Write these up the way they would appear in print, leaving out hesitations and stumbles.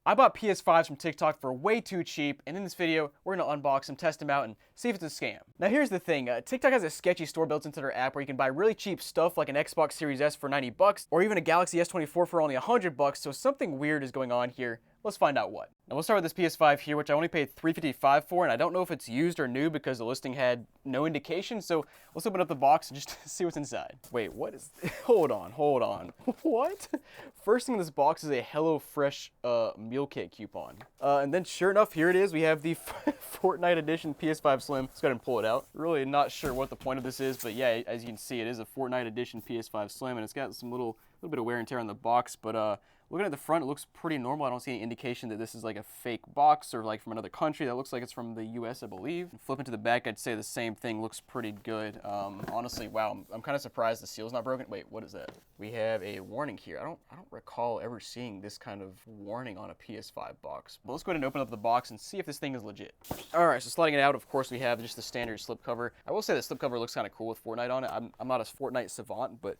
I bought PS5s from TikTok for way too cheap, and in this video, we're gonna unbox them, test them out, and see if it's a scam. Now here's the thing, TikTok has a sketchy store built into their app where you can buy really cheap stuff like an Xbox Series S for 90 bucks, or even a Galaxy S24 for only 100 bucks, so something weird is going on here. Let's find out what. Now we'll start with this PS5 here, which I only paid $355 for, and I don't know if it's used or new because the listing had no indication, so let's open up the box and just see what's inside. Wait, what is, hold on. What? First thing in this box is a HelloFresh meal kit coupon. And then sure enough, here it is. We have the Fortnite edition PS5 Slim. Let's go ahead and pull it out. Really not sure what the point of this is, but yeah, as you can see, it is a Fortnite edition PS5 Slim, and it's got some little bit of wear and tear on the box, but looking at the front, it looks pretty normal. I don't see any indication that this is like a fake box or like from another country. That looks like it's from the US, I believe. And flipping to the back, I'd say the same thing. Looks pretty good. Honestly, wow, I'm kind of surprised the seal's not broken. Wait, what is that? We have a warning here. I don't recall ever seeing this kind of warning on a PS5 box. But let's go ahead and open up the box and see if this thing is legit. All right, so sliding it out, of course, we have just the standard slipcover. I will say the slipcover looks kind of cool with Fortnite on it. I'm not a Fortnite savant, but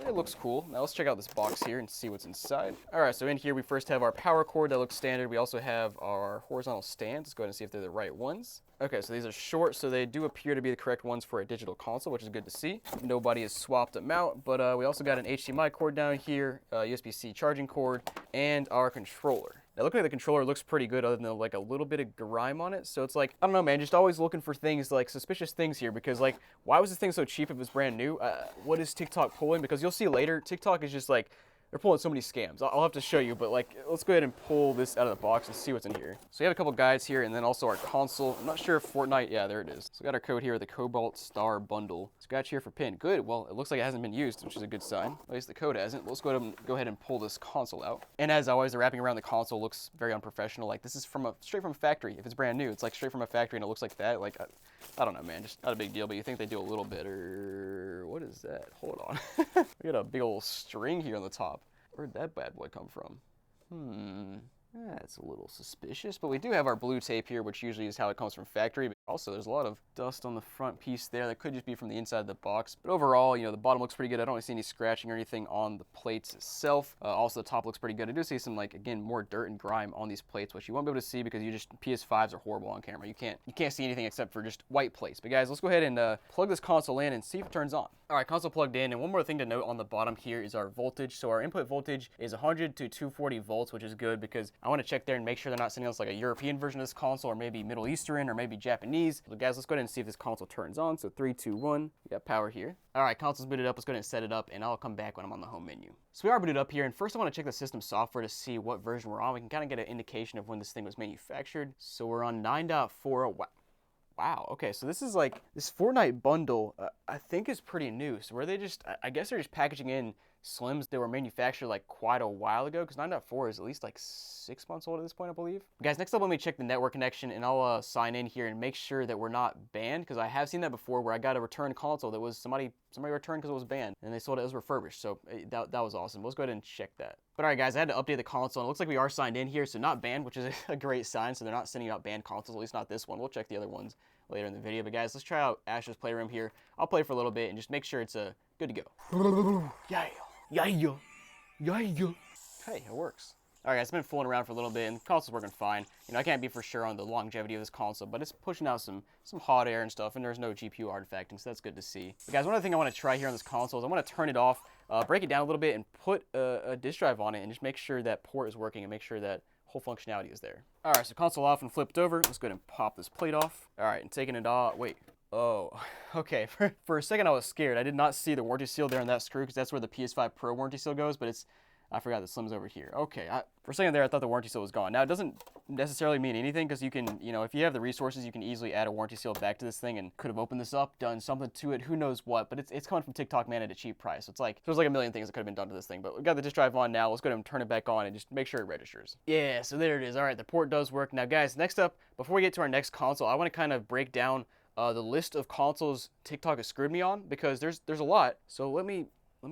it looks cool. Now let's check out this box here and see what's inside. All right, so in here we first have our power cord that looks standard. We also have our horizontal stands. Let's go ahead and see if they're the right ones. Okay, so these are short, so they do appear to be the correct ones for a digital console, which is good to see. Nobody has swapped them out, but we also got an HDMI cord down here, USB-C charging cord, and our controller. Now looking at the controller, it looks pretty good other than like a little bit of grime on it. So it's like, I don't know, man, just always looking for things like suspicious things here because like, why was this thing so cheap if it was brand new? What is TikTok pulling? Because you'll see later, TikTok is just like, they're pulling so many scams. I'll have to show you, but like, let's go ahead and pull this out of the box and see what's in here. So we have a couple guides here and then also our console. I'm not sure if Fortnite, yeah, there it is. So we got our code here, the Cobalt Star Bundle. Scratch here for pin. Good, well, it looks like it hasn't been used, which is a good sign. At least the code hasn't. Let's go ahead and pull this console out. And as always, the wrapping around the console looks very unprofessional. Like this is straight from a factory. If it's brand new, it's like straight from a factory and it looks like that. Like, I don't know, man, just not a big deal, but you think they do a little better. What is that? Hold on. We got a big old string here on the top. Where'd that bad boy come from? That's a little suspicious, but we do have our blue tape here, which usually is how it comes from factory. But also, there's a lot of dust on the front piece there. That could just be from the inside of the box. But overall, you know, the bottom looks pretty good. I don't really see any scratching or anything on the plates itself. Also, the top looks pretty good. I do see some, like, again, more dirt and grime on these plates, which you won't be able to see because PS5s are horrible on camera. You can't see anything except for just white plates. But guys, let's go ahead and plug this console in and see if it turns on. All right, console plugged in, and one more thing to note on the bottom here is our voltage. So our input voltage is 100 to 240 volts, which is good because I want to check there and make sure they're not sending us like a European version of this console or maybe Middle Eastern or maybe Japanese. So guys, let's go ahead and see if this console turns on. So 3, 2, 1, we got power here. All right, console's booted up. Let's go ahead and set it up, and I'll come back when I'm on the home menu. So we are booted up here, and first I want to check the system software to see what version we're on. We can kind of get an indication of when this thing was manufactured. So we're on 9.4. Wow, okay, so this is like, this Fortnite bundle, I think is pretty new. So were they just, I guess they're just packaging in Slims that were manufactured like quite a while ago, because 9.4 is at least like 6 months old at this point, I believe. Guys, next up, let me check the network connection, and I'll sign in here and make sure that we're not banned, because I have seen that before where I got a returned console that was somebody returned because it was banned, and they sold it as refurbished, so that was awesome. Let's go ahead and check that. But all right, guys, I had to update the console, and it looks like we are signed in here, so not banned, which is a great sign, so they're not sending out banned consoles, at least not this one. We'll check the other ones later in the video. But guys, let's try out Ash's Playroom here. I'll play for a little bit and just make sure it's good to go. Yeah. Hey, it works. All right, guys, it's been fooling around for a little bit, and the console's working fine. You know, I can't be for sure on the longevity of this console, but it's pushing out some hot air and stuff, and there's no GPU artifacting, so that's good to see. But guys, one other thing I want to try here on this console is I want to turn it off, break it down a little bit, and put a disk drive on it, and just make sure that port is working and make sure that whole functionality is there. All right, so console off and flipped over. Let's go ahead and pop this plate off. All right, and taking it off. Wait. Oh, okay. For a second, I was scared. I did not see the warranty seal there on that screw because that's where the PS5 Pro warranty seal goes, but I forgot the Slim's over here. Okay, for a second there, I thought the warranty seal was gone. Now, it doesn't necessarily mean anything because you can, you know, if you have the resources, you can easily add a warranty seal back to this thing and could have opened this up, done something to it, who knows what, but it's coming from TikTok, man, at a cheap price. So it's like, there's like a million things that could have been done to this thing, but we've got the disk drive on now. Let's go ahead and turn it back on and just make sure it registers. Yeah, so there it is. All right, the port does work. Now, guys, next up, before we get to our next console, I want to kind of break down the list of consoles TikTok has screwed me on because there's a lot. So let me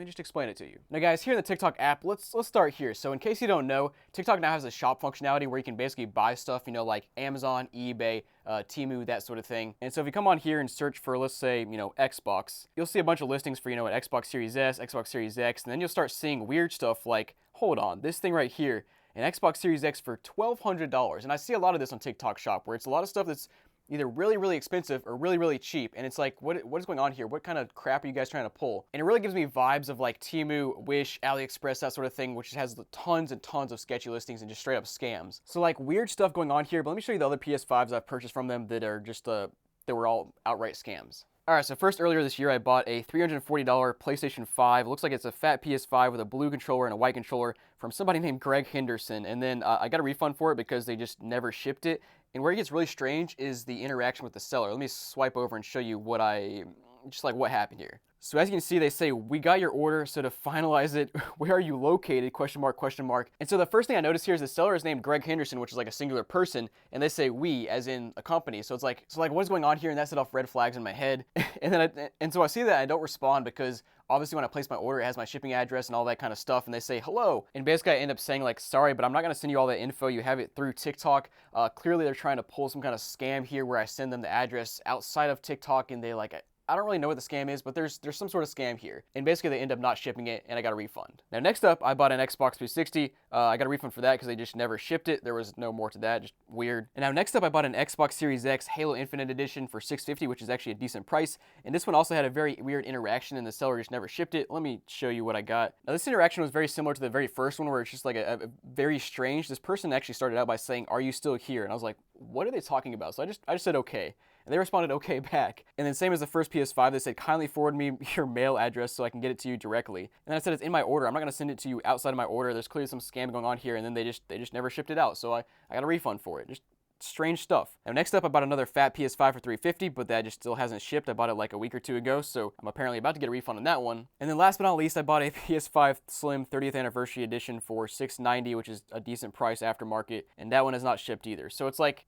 just explain it to you. Now guys, here in the TikTok app, let's start here. So in case you don't know, TikTok now has a shop functionality where you can basically buy stuff, you know, like Amazon, eBay, Temu, that sort of thing. And so if you come on here and search for, let's say, you know, Xbox, you'll see a bunch of listings for, you know, an Xbox Series S, Xbox Series X, and then you'll start seeing weird stuff like, hold on, this thing right here. an Xbox Series X for $1,200. And I see a lot of this on TikTok Shop, where it's a lot of stuff that's either really, really expensive or really, really cheap. And it's like, what is going on here? What kind of crap are you guys trying to pull? And it really gives me vibes of like Temu, Wish, AliExpress, that sort of thing, which has tons and tons of sketchy listings and just straight up scams. So like weird stuff going on here, but let me show you the other PS5s I've purchased from them that are just, that were all outright scams. Alright, so first, earlier this year, I bought a $340 PlayStation 5. It looks like it's a fat PS5 with a blue controller and a white controller from somebody named Greg Henderson. And then I got a refund for it because they just never shipped it. And where it gets really strange is the interaction with the seller. Let me swipe over and show you what what happened here. So as you can see, they say, we got your order, so to finalize it, where are you located, question mark, question mark. And so the first thing I noticed here is the seller is named Greg Henderson, which is like a singular person, and they say we, as in a company. So it's like, what is going on here? And that set off red flags in my head. And so I see that, I don't respond because obviously when I place my order, it has my shipping address and all that kind of stuff, and they say hello. And basically I end up saying like, sorry, but I'm not gonna send you all that info. You have it through TikTok. Clearly they're trying to pull some kind of scam here where I send them the address outside of TikTok, and they like, I don't really know what the scam is, but there's some sort of scam here. And basically they end up not shipping it, and I got a refund. Now next up, I bought an Xbox 360. I got a refund for that because they just never shipped it. There was no more to that, just weird. And now next up, I bought an Xbox Series X Halo Infinite Edition for $650, which is actually a decent price. And this one also had a very weird interaction, and the seller just never shipped it. Let me show you what I got. Now this interaction was very similar to the very first one, where it's just like a very strange. This person actually started out by saying, "Are you still here?" And I was like, what are they talking about? So I just said okay. And they responded okay back. And then same as the first PS5, they said, kindly forward me your mail address so I can get it to you directly. And then I said, it's in my order. I'm not gonna send it to you outside of my order. There's clearly some scam going on here. And then they just never shipped it out. So I got a refund for it. Just strange stuff. Now next up, I bought another fat PS5 for $350, but that just still hasn't shipped. I bought it like a week or two ago, so I'm apparently about to get a refund on that one. And then last but not least, I bought a PS5 Slim 30th Anniversary Edition for $690, which is a decent price aftermarket, and that one has not shipped either. So it's like,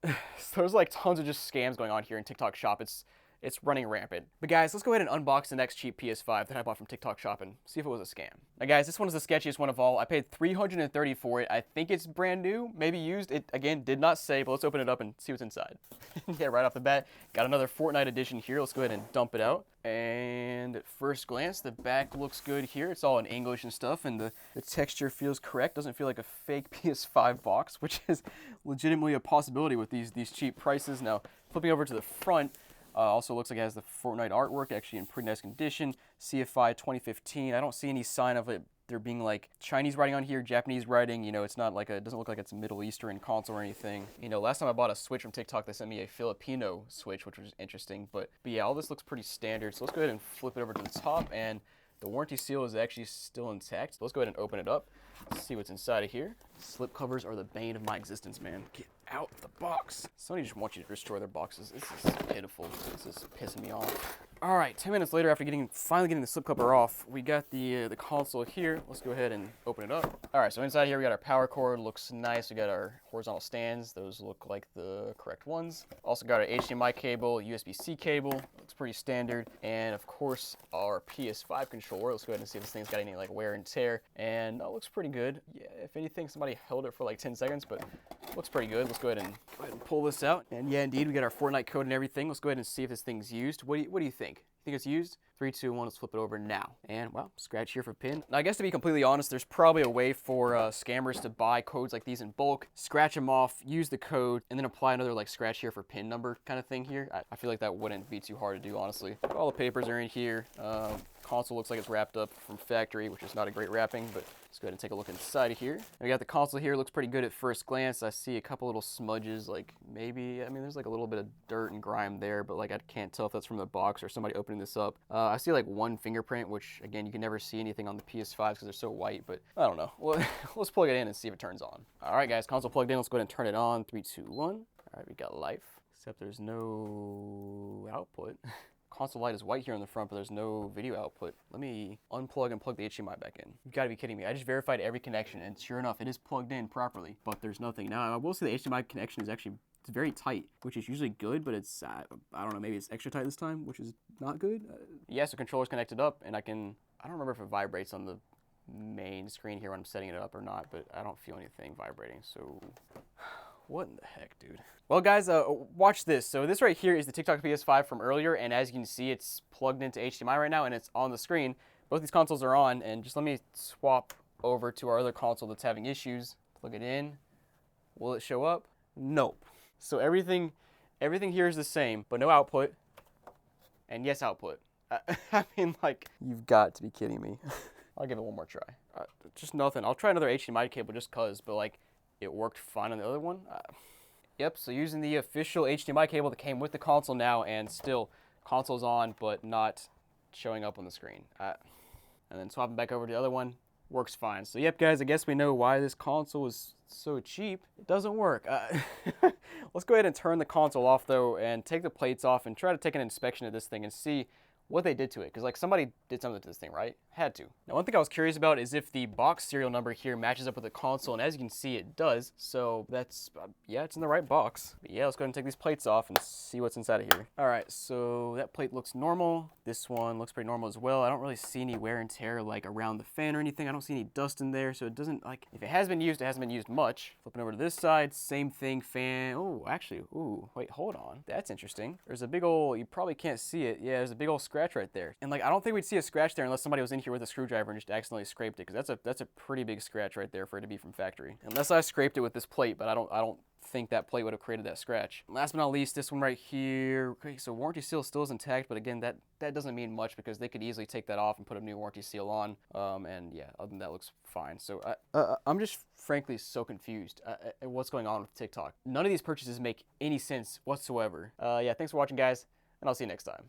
there's like tons of just scams going on here in TikTok Shop. It's running rampant. But guys, let's go ahead and unbox the next cheap PS5 that I bought from TikTok Shop and see if it was a scam. Now guys, this one is the sketchiest one of all. I paid $330 for it. I think it's brand new, maybe used. It, again, did not say, but let's open it up and see what's inside. Yeah, right off the bat, got another Fortnite edition here. Let's go ahead and dump it out. And at first glance, the back looks good here. It's all in English and stuff, and the texture feels correct. Doesn't feel like a fake PS5 box, which is legitimately a possibility with these cheap prices. Now, flipping over to the front, also looks like it has the Fortnite artwork, actually in pretty nice condition. CFI 2015. I don't see any sign of it there being like Chinese writing on here, Japanese writing. You know, it's not like it doesn't look like it's a Middle Eastern console or anything. You know, last time I bought a Switch from TikTok, they sent me a Filipino Switch, which was interesting. But yeah, all this looks pretty standard. So let's go ahead and flip it over to the top, and the warranty seal is actually still intact. So let's go ahead and open it up. Let's see what's inside of here. Slip covers are the bane of my existence, man. Get out the box. Sony just wants you to destroy their boxes. This is pitiful. This is pissing me off. All right, 10 minutes later, after finally getting the slip cover off, we got the console here. Let's go ahead and open it up. All right, so inside here we got our power cord. Looks nice. We got our horizontal stands. Those look like the correct ones. Also got our HDMI cable, USB-C cable. Looks pretty standard. And of course, our PS5 controller. Let's go ahead and see if this thing's got any like wear and tear. And it looks pretty good. Yeah, if anything, somebody held it for like 10 seconds, but looks pretty good. Let's go ahead and pull this out. And yeah, indeed, we got our Fortnite code and everything. Let's go ahead and see if this thing's used. What do you think? You think it's used? 3, 2, 1, let's flip it over now. And, well, scratch here for pin. Now, I guess to be completely honest, there's probably a way for scammers to buy codes like these in bulk, scratch them off, use the code, and then apply another, like, scratch here for pin number kind of thing here. I feel like that wouldn't be too hard to do, honestly. All the papers are in here. Console looks like it's wrapped up from factory, which is not a great wrapping, but let's go ahead and take a look inside of here. We got the console here. Looks pretty good at first glance. I see a couple little smudges, like maybe, I mean, there's like a little bit of dirt and grime there, but like I can't tell if that's from the box or somebody opening this up. I see like one fingerprint, which again, you can never see anything on the PS5s because they're so white, but I don't know. Well, let's plug it in and see if it turns on. All right, guys, console plugged in. Let's go ahead and turn it on. 3, 2, 1. All right, we got life, except there's no output. Console light is white here on the front, but there's no video output. Let me unplug and plug the HDMI back in. You've got to be kidding me. I just verified every connection, and sure enough, it is plugged in properly, but there's nothing. Now, I will say the HDMI connection is actually very tight, which is usually good, but it's, I don't know, maybe it's extra tight this time, which is not good. Yes, the controller's connected up, and I don't remember if it vibrates on the main screen here when I'm setting it up or not, but I don't feel anything vibrating, so what in the heck, dude? Well, guys, watch this. So this right here is the TikTok PS5 from earlier, and as you can see, it's plugged into HDMI right now, and it's on the screen. Both these consoles are on, and just let me swap over to our other console that's having issues. Plug it in. Will it show up? Nope. So everything here is the same, but no output. And yes, output. I mean, like, you've got to be kidding me. I'll give it one more try. Just nothing. I'll try another HDMI cable just cause, but like, it worked fine on the other one. Yep, so using the official HDMI cable that came with the console now, and still, console's on, but not showing up on the screen. And then swapping back over to the other one, works fine. So yep, guys, I guess we know why this console is so cheap. It doesn't work. Let's go ahead and turn the console off, though, and take the plates off and try to take an inspection of this thing and see what they did to it, because like somebody did something to this thing, right? Had to. Now, one thing I was curious about is if the box serial number here matches up with the console, and as you can see, it does. So that's, yeah, it's in the right box. But yeah, let's go ahead and take these plates off and see what's inside of here. All right, so that plate looks normal. This one looks pretty normal as well. I don't really see any wear and tear like around the fan or anything. I don't see any dust in there, so it doesn't, like, if it has been used, it hasn't been used much. Flipping over to this side, same thing, fan. Oh, actually, ooh, wait, hold on. That's interesting. There's a big old, you probably can't see it. Yeah, there's a big old scratch right there. And like, I don't think we'd see a scratch there unless somebody was in here with a screwdriver and just accidentally scraped it, because that's a pretty big scratch right there for it to be from factory. Unless I scraped it with this plate, but I don't think that plate would have created that scratch. Last but not least, this one right here. Okay, so warranty seal still is intact, but again, that doesn't mean much because they could easily take that off and put a new warranty seal on. And yeah, other than that, looks fine. So I'm just frankly so confused at what's going on with TikTok. None of these purchases make any sense whatsoever. Yeah, thanks for watching, guys, and I'll see you next time.